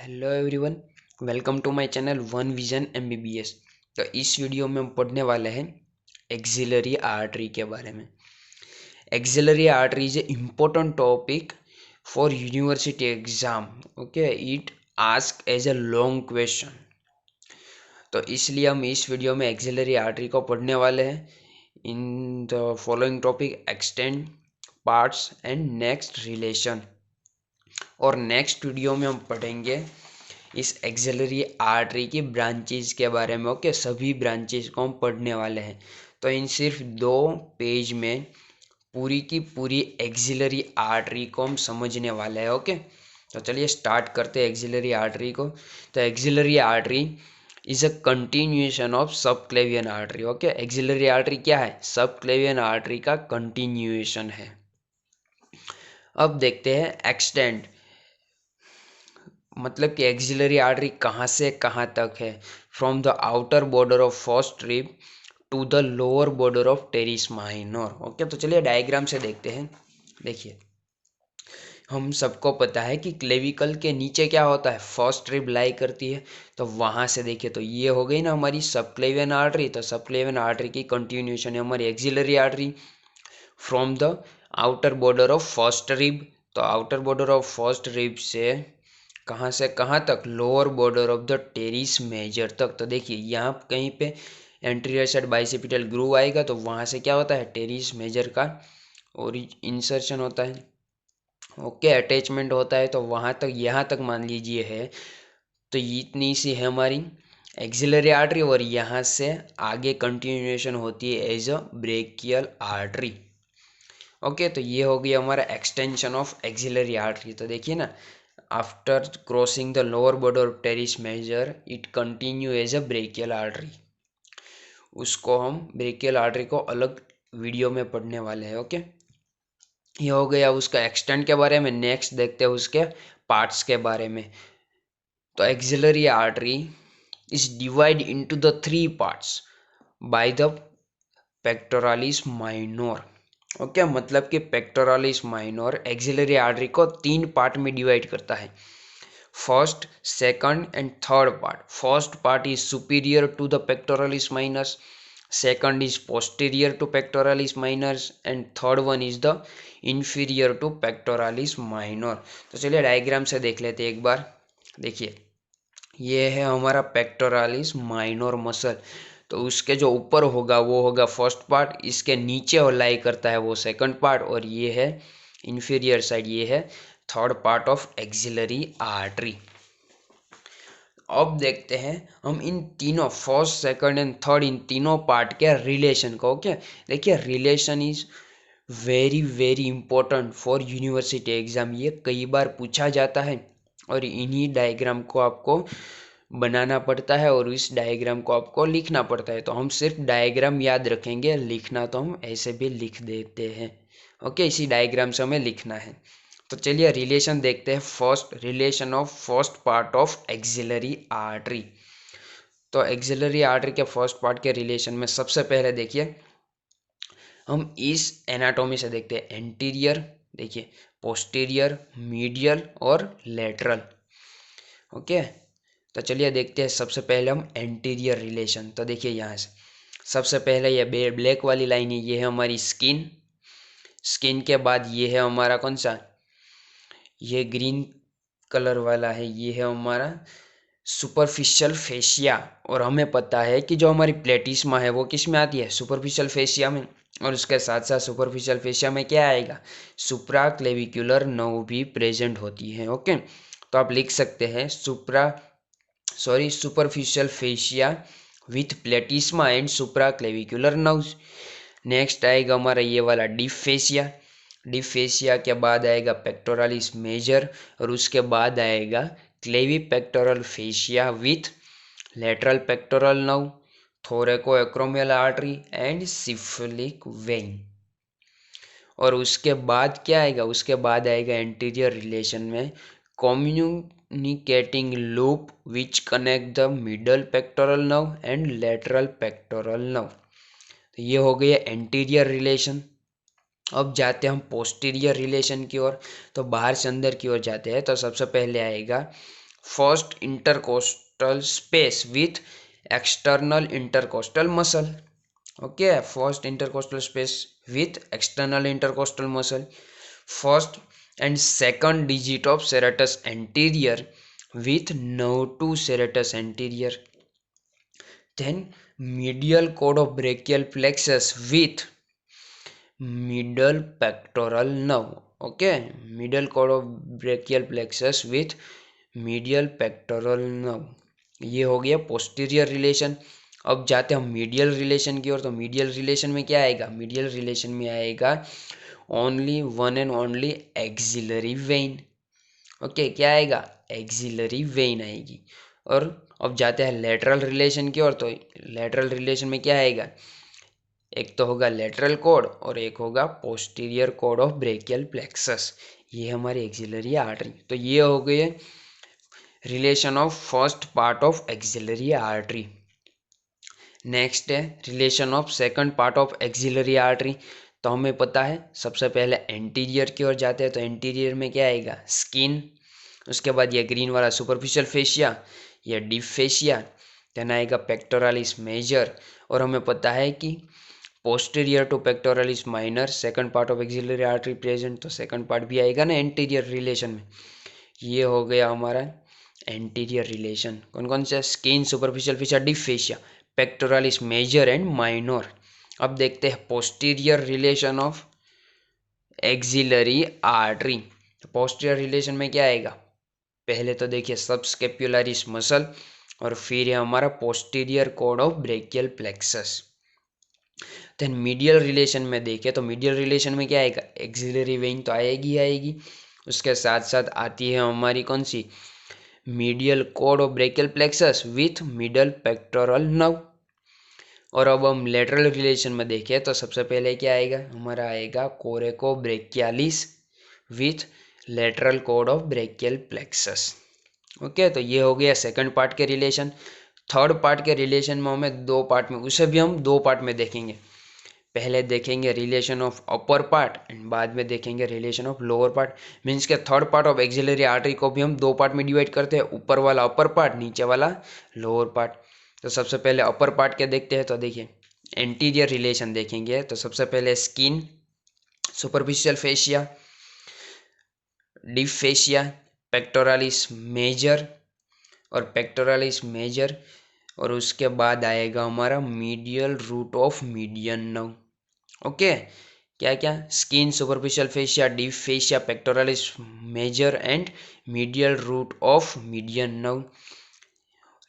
Hello everyone, welcome to my channel one vision MBBS. तो इस video में हम पढ़ने वाले हैं एक्सिलरी आर्टरी के बारे में। Axillary artery is a important topic for university exam. Okay, it ask as a long question. तो इसलिए हम इस वीडियो में एक्सिलरी आर्टरी को पढ़ने वाले हैं। In the following topic extend, parts and next relation. और नेक्स्ट वीडियो में हम पढ़ेंगे इस एक्सिलरी आर्टरी की ब्रांचेस के बारे में। ओके, सभी ब्रांचेस को हम पढ़ने वाले हैं। तो इन सिर्फ 2 पेज में पूरी की पूरी एक्सिलरी आर्टरी को हम समझने वाले हैं। ओके, तो चलिए स्टार्ट करते हैं एक्सिलरी आर्टरी को। तो axillary artery is a continuation of subclavian artery. Okay, axillary artery क्या है? सबक्लेवियन आर्टरी का कंटिन्यूएशन है। अब देखते हैं एक्सटेंड, मतलब कि एक्सिलरी आर्टरी कहाँ से कहाँ तक है। From the outer border of first rib to the lower border of teres minor. Okay, तो चलिए डायग्राम से देखते हैं। देखिए, हम सबको पता है कि क्लेविकल के नीचे क्या होता है, फर्स्ट रिब लाई करती है। तो वहाँ से देखिए, तो ये हो गई ना हमारी सबक्लेवियन आर्टरी। तो सबक्लेवियन आर्टरी की कंटिन्यूएशन है हमारी axillary artery from the outer border of first rib. तो outer border of first rib से कहाँ से कहाँ तक? Lower border of the teres major तक। तो देखिए, यहाँ कहीं पे एंटीरियर साइड बाइसेपिटल ग्रूव आएगा, तो वहाँ से क्या होता है, टेरिस मेजर का और इंसर्शन होता है। ओके, अटैचमेंट होता है। तो वहाँ तक, यहाँ तक मान लीजिए है। तो इतनी सी है हमारी एक्सिलरी आर्टरी और यहाँ से आगे कंटिन्यूएशन होती है as a brachial artery. Okay, तो ये हो गया हमारा एक्सटेंशन ऑफ एक्सिलरी आर्टरी। तो देखिए ना, after crossing the lower border of teres major it continue as a brachial artery. उसको हम ब्रेकियल आर्टरी को अलग वीडियो में पढ़ने वाले हैं। ओके, ये हो गया उसका एक्सटेंड के बारे में। नेक्स्ट देखते हैं उसके पार्ट्स के बारे में। तो axillary artery is divide into the 3 parts by the pectoralis minor. Okay, मतलब कि पेक्टोरालिस माइनर एक्सिलरी आर्टरी को 3 पार्ट में डिवाइड करता है। First, second and third part. First part is superior to the pectoralis minus, second is posterior to pectoralis minor and third one is the inferior to pectoralis minor। तो चलिए diagram से देख लेते हैं एक बार। देखिए, ये है हमारा पेक्टोरालिस माइनर मसल। तो उसके जो ऊपर होगा वो होगा फर्स्ट पार्ट, इसके नीचे लाई करता है वो सेकंड पार्ट, और ये है इंफीरियर साइड, ये है third part of axillary artery. अब देखते हैं हम इन तीनों फर्स्ट, सेकंड एंड थर्ड, इन तीनों पार्ट के रिलेशन को। ओके, देखिए relation is very very important for university exam. ये कई बार पूछा जाता है और इन्हीं डायग्राम को आपको बनाना पड़ता है और इस डायग्राम को आपको लिखना पड़ता है। तो हम सिर्फ डायग्राम याद रखेंगे, लिखना तो हम ऐसे भी लिख देते हैं। ओके, इसी डायग्राम से हमें लिखना है। तो चलिए रिलेशन देखते हैं। First, relation of first part of axillary artery. तो एक्सिलरी आर्टरी के फर्स्ट पार्ट के रिलेशन में सबसे पहले देखिए, हम इस एनाटॉमी से देखते हैं। एंटीरियर, देखिए पोस्टीरियर, मीडियल और लेटरल। ओके, तो चलिए देखते हैं सबसे पहले हम एंटीरियर रिलेशन। तो देखिए यहाँ से सबसे पहले ये ब्लैक वाली लाइन है, ये है हमारी स्किन। स्किन के बाद ये है हमारा कौन सा, ये ग्रीन कलर वाला है, ये है हमारा सुपरफिशियल फेशिया। और हमें पता है कि जो हमारी प्लेटिस्मा है वो किस में आती है, सुपरफिशियल फेशिया में। और उसके साथ साथ सुपरफिशियल फेशिया में क्या आएगा, सुप्रा क्लेविकुलर नर्व भी प्रेजेंट होती है। ओके, तो आप लिख सकते हैं superficial fascia with platysma and supraclavicular nerves. Next आएगा हमारा ये वाला डीप फेशिया। डीप फेशिया के बाद आएगा पेक्टोरालिस मेजर और उसके बाद आएगा clavipectoral fascia with lateral pectoral nerve, thoracoacromial artery and cephalic vein. और उसके बाद क्या आएगा, उसके बाद आएगा एंटीरियर रिलेशन में communicating loop which connect the middle pectoral nerve and lateral pectoral nerve. तो ये हो गया एंटीरियर रिलेशन। अब जाते हैं हम पोस्टीरियर रिलेशन की ओर। तो बाहर से अंदर की ओर जाते हैं। तो सबसे पहले आएगा first intercostal space with external intercostal muscle. Okay, first intercostal space with external intercostal muscle. First and second digit of serratus anterior with nerve to serratus anterior. Then medial cord of brachial plexus with middle pectoral nerve. Okay, middle cord of brachial plexus with medial pectoral nerve. ये हो गया posterior relation. अब जाते हैं हम medial relation की ओर. तो medial relation में क्या आएगा? मीडियल रिलेशन में आएगा only one and only axillary vein. Okay, क्या आएगा? एक्सिलरी वेन आएगी. और अब जाते हैं लेटरल रिलेशन की ओर. तो लेटरल रिलेशन में क्या आएगा? एक तो होगा लेटरल कॉर्ड और एक होगा posterior cord of brachial plexus. ये हमारी एक्सिलरी आर्टरी. तो ये हो गए relation of first part of axillary artery. Next है relation of second part of axillary artery. तो हमें पता है सबसे पहले एंटीरियर की ओर जाते हैं. तो एंटीरियर में क्या आएगा? स्किन. उसके बाद ये ग्रीन वाला सुपरफिशियल फेशिया, ये डीप फेशिया. देन आएगा पेक्टोरालिस मेजर. और हमें पता है कि posterior to pectoralis minor second part of axillary artery present. तो सेकंड पार्ट भी आएगा ना एंटीरियर रिलेशन में. ये हो गया हमारा एंटीरियर रिलेशन. कौन कौन से? Skin, superficial fascia, deep fascia, pectoralis major and minor. अब देखते हैं posterior relation of axillary artery. Posterior relation में क्या आएगा? पहले तो देखिए सबस्केपुलरिस मसल और फिर है हमारा posterior cord of brachial plexus. Then medial relation में देखें तो मीडियल रिलेशन में क्या आएगा? एक्सिलरी वेन तो आएगी आएगी. उसके साथ साथ आती है हमारी कौन सी? Medial cord of brachial plexus with middle pectoral nerve. और अब हम लेटरल रिलेशन में देखें तो सबसे पहले क्या आएगा? हमारा आएगा coracobrachialis with lateral cord of brachial plexus. Okay, तो ये हो गया सेकंड पार्ट के रिलेशन. थर्ड पार्ट के रिलेशन में हमें दो पार्ट में, उसे भी हम दो पार्ट में देखेंगे. पहले देखेंगे relation of upper part and बाद में देखेंगे relation of lower part. Means के third part of axillary artery को भी हम दो पार्ट में डिवाइड करते हैं. ऊपर वाला अपर पार्ट, नीचे वाला लोअर पार्ट. तो सबसे पहले अपर पार्ट के देखते हैं. तो देखिए एंटीरियर रिलेशन देखेंगे. तो सबसे पहले skin, superficial fascia, deep fascia, pectoralis major और पेक्टोरालिस मेजर. और उसके बाद आएगा हमारा medial root of median nerve. Okay, क्या क्या? Skin, superficial fascia, deep fascia, pectoralis major and medial root of median nerve.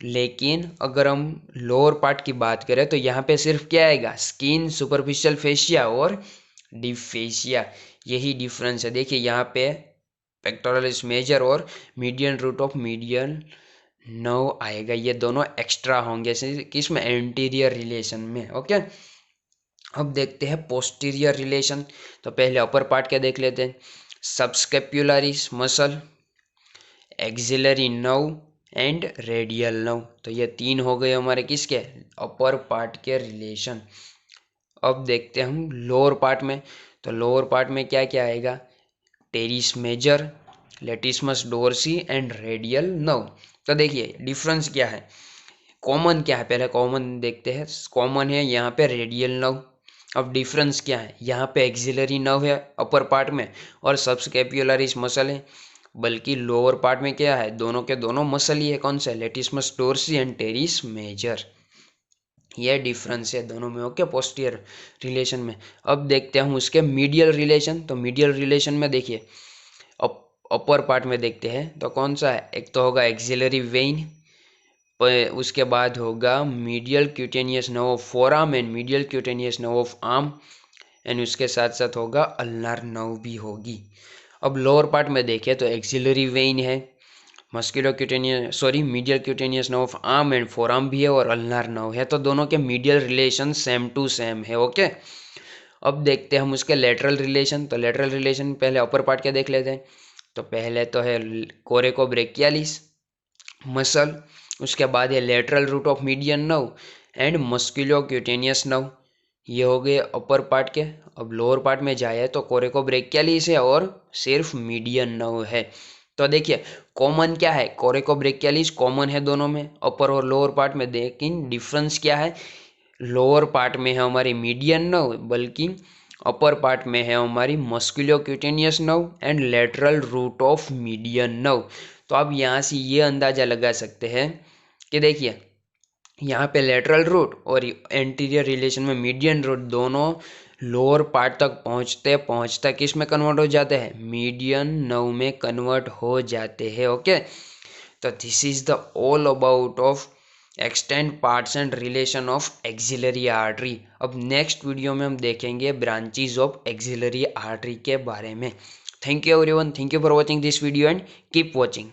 लेकिन अगर हम लोअर पार्ट की बात करें तो यहाँ पे सिर्फ क्या आएगा? स्किन, सुपरफिशियल फेशिया और डीप फेशिया. यही डिफरेंस है. देखिए यहाँ पे पेक्टोरालिस मेजर और median root of median nerve आएगा. ये दोनों एक्स्ट्रा होंगे किसमें? एंटीरियर रिलेशन में. ओके, अब देखते हैं पोस्टीरियर रिलेशन. तो पहले अपर पार्ट क्या देख लेते हैं. Subscapularis muscle, axillary nerve and radial nerve. तो ये तीन हो गए हमारे किसके? अपर पार्ट के रिलेशन. अब देखते हैं हम लोअर पार्ट में. तो लोअर पार्ट में क्या क्या आएगा? Teres major, latissimus dorsi and radial nerve. तो देखिए डिफरेंस क्या है, कॉमन क्या है, पहले कॉमन देखते हैं. कॉमन है यहाँ पे रेडियल नर्व. अब डिफरेंस क्या है? यहाँ पे एक्सिलरी नर्व है अपर पार्ट में और सबस्केपुलरिस मसल है. बल्कि लोअर पार्ट में क्या है? दोनों के दोनों मसल ही है. कौन सा? Latissimus dorsi and teres major. यह डिफरेंस है दोनों में. ओके, पोस्टीरियर रिलेशन में. अब देखते हैं हम उसके मीडियल रिलेशन. तो मीडियल रिलेशन में देखिए अपर पार्ट में देखते हैं तो कौन सा है? एक तो होगा एक्सिलरी वेन, उसके बाद होगा medial cutaneous nerve of forearm and medial cutaneous nerve of arm and उसके साथ साथ होगा अल्नार नर्व भी होगी. अब लोअर पार्ट में देखें तो एक्सिलरी वेन है, musculocutaneous medial cutaneous nerve of arm and forearm भी है और अल्नार नर्व है. तो दोनों के medial relation same to same है. ओके, अब देखते हैं हम उसके लेटरल रिलेशन. तो लेटरल रिलेशन पहले अपर पार्ट क्या देख लेते हैं. तो पहले तो है कोरेको ब्रेकियालिस मसल, उसके बाद है lateral root of median nerve and musculocutaneous nerve. ये हो गए अपर पार्ट के. अब लोअर पार्ट में जाए तो कोरेको ब्रेकियालिस है और सिर्फ मीडियन नर्व है. तो देखिए कॉमन क्या है, कोरेकोब्रेकियालिस कॉमन है दोनों में, अपर और लोअर पार्ट में, लेकिन डिफरेंस क्या है, लोअर पार्ट में है हमारी मीडियन नर्व, बल्कि अपर पार्ट में है हमारी musculocutaneous nerve and lateral root of median nerve. तो आप यहाँ से ये अंदाजा लगा सकते हैं कि देखिए यहाँ पे लेटरल रूट और एंटीरियर रिलेशन में मीडियन रूट दोनों लोअर पार्ट तक पहुँचते पहुँचते किस में कन्वर्ट हो जाते हैं, मीडियन नर्व में कन्वर्ट हो जाते हैं। ओके, तो this is the all about of extend parts and relation of axillary artery. अब नेक्स्ट वीडियो में हम देखेंगे ब्रांचेस ऑफ एक्सिलरी आर्टरी के बारे में। Thank you everyone, thank you for watching this video and keep watching.